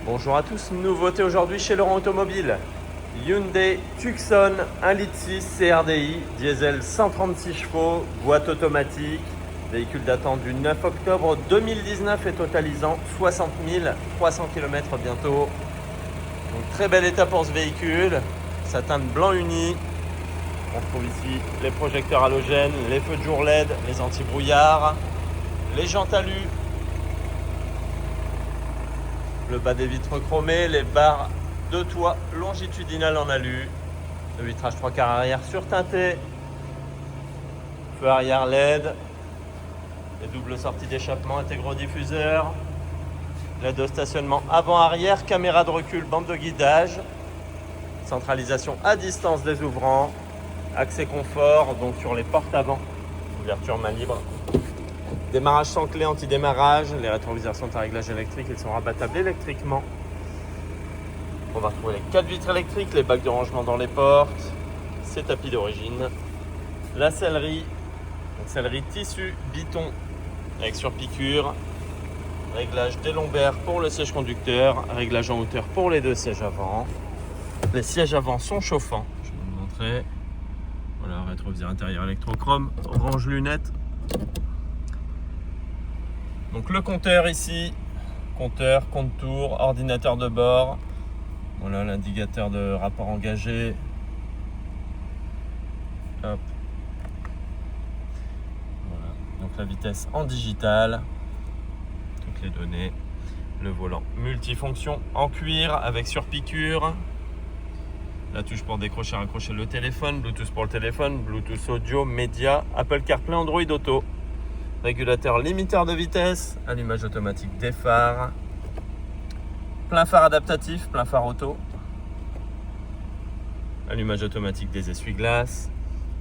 Bonjour à tous, nouveauté aujourd'hui chez Laurent Automobile. Hyundai Tucson 1,6 litre CRDI, diesel 136 chevaux, boîte automatique, véhicule datant du 9 octobre 2019 et totalisant 60 300 km bientôt. Donc très bel état pour ce véhicule, satin de blanc uni. On trouve ici les projecteurs halogènes, les feux de jour LED, les anti-brouillard, les jantes alu, le bas des vitres chromées, les barres de toit longitudinales en alu, le vitrage 3/4 arrière surteinté, feu arrière LED, les doubles sorties d'échappement intégro-diffuseur, l'aide de stationnement avant-arrière, caméra de recul, bande de guidage, centralisation à distance des ouvrants, accès confort donc sur les portes avant, ouverture main libre, démarrage sans clé anti-démarrage, les rétroviseurs sont à réglage électrique, ils sont rabattables électriquement. On va retrouver les 4 vitres électriques, les bacs de rangement dans les portes, ces tapis d'origine, la sellerie, donc sellerie tissu biton avec surpiqûre, réglage des lombaires pour le siège conducteur, réglage en hauteur pour les deux sièges avant. Les sièges avant sont chauffants, je vais vous montrer. Voilà, rétroviseur intérieur électrochrome, range lunettes. Donc le compteur ici, compteur, compte-tour, ordinateur de bord. Voilà l'indicateur de rapport engagé. Hop. Voilà. Donc la vitesse en digital, toutes les données. Le volant multifonction en cuir avec surpiqûre. La touche pour décrocher et raccrocher le téléphone, Bluetooth pour le téléphone, Bluetooth audio, média, Apple CarPlay, Android Auto. Régulateur limiteur de vitesse, allumage automatique des phares, plein phare adaptatif, plein phare auto, allumage automatique des essuie-glaces,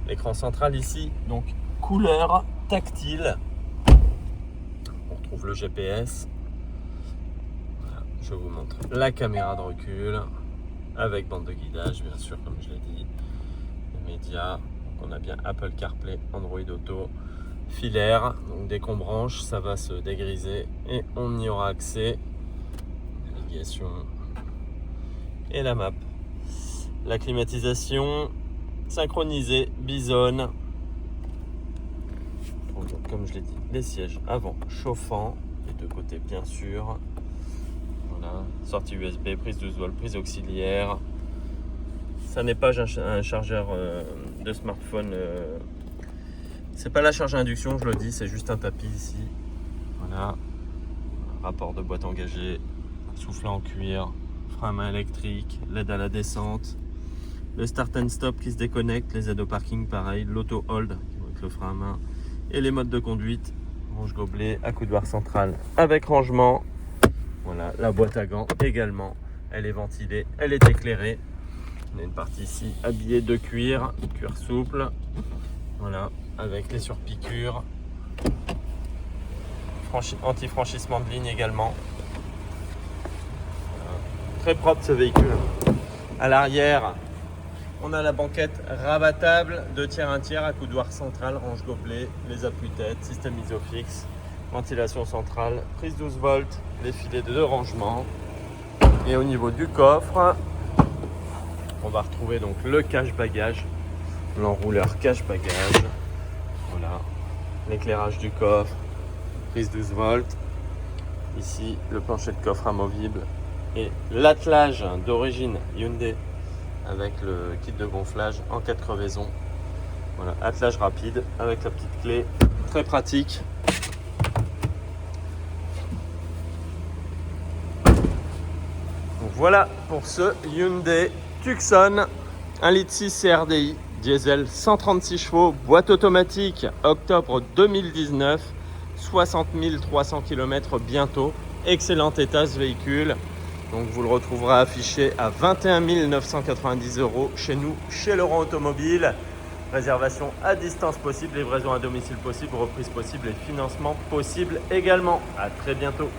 l'écran central ici, donc couleur tactile. On retrouve le GPS. Voilà, je vous montre la caméra de recul avec bande de guidage, bien sûr, comme je l'ai dit, les médias. Donc on a bien Apple CarPlay, Android Auto, filaire. Donc dès qu'on branche, ça va se dégriser et on y aura accès. Navigation et la map. La climatisation synchronisée, Bison. Donc, comme je l'ai dit, les sièges avant chauffants, les deux côtés bien sûr. Voilà, sortie USB, prise 12 volts, prise auxiliaire. Ça n'est pas un chargeur de smartphone. C'est pas la charge à induction, je le dis, c'est juste un tapis ici. Voilà, rapport de boîte engagée, soufflet en cuir, frein à main électrique, l'aide à la descente, le start and stop qui se déconnecte, les aides au parking pareil, l'auto hold avec le frein à main et les modes de conduite, range gobelet, accoudoir central avec rangement. Voilà, la boîte à gants également, elle est ventilée, elle est éclairée. On a une partie ici habillée de cuir souple. Voilà, avec les surpiqûres, anti-franchissement de ligne également. Voilà. Très propre ce véhicule. À l'arrière, on a la banquette rabattable, 2 tiers, 1 tiers, accoudoir central, range gobelet, les appuis-têtes, système isofix, ventilation centrale, prise 12 volts, les filets de rangement. Et au niveau du coffre, on va retrouver donc le cache-bagages, l'enrouleur cache-bagages. Voilà, l'éclairage du coffre, prise 12 volts. Ici, le plancher de coffre amovible et l'attelage d'origine Hyundai avec le kit de gonflage en cas de crevaison. Voilà, attelage rapide avec la petite clé, très pratique. Donc voilà pour ce Hyundai Tucson 1,6 litre CRDI, diesel 136 chevaux, boîte automatique, octobre 2019, 60 300 km bientôt. Excellent état ce véhicule. Donc vous le retrouverez affiché à 21 990 € chez nous, chez Laurent Automobile. Réservation à distance possible, livraison à domicile possible, reprise possible et financement possible également. À très bientôt.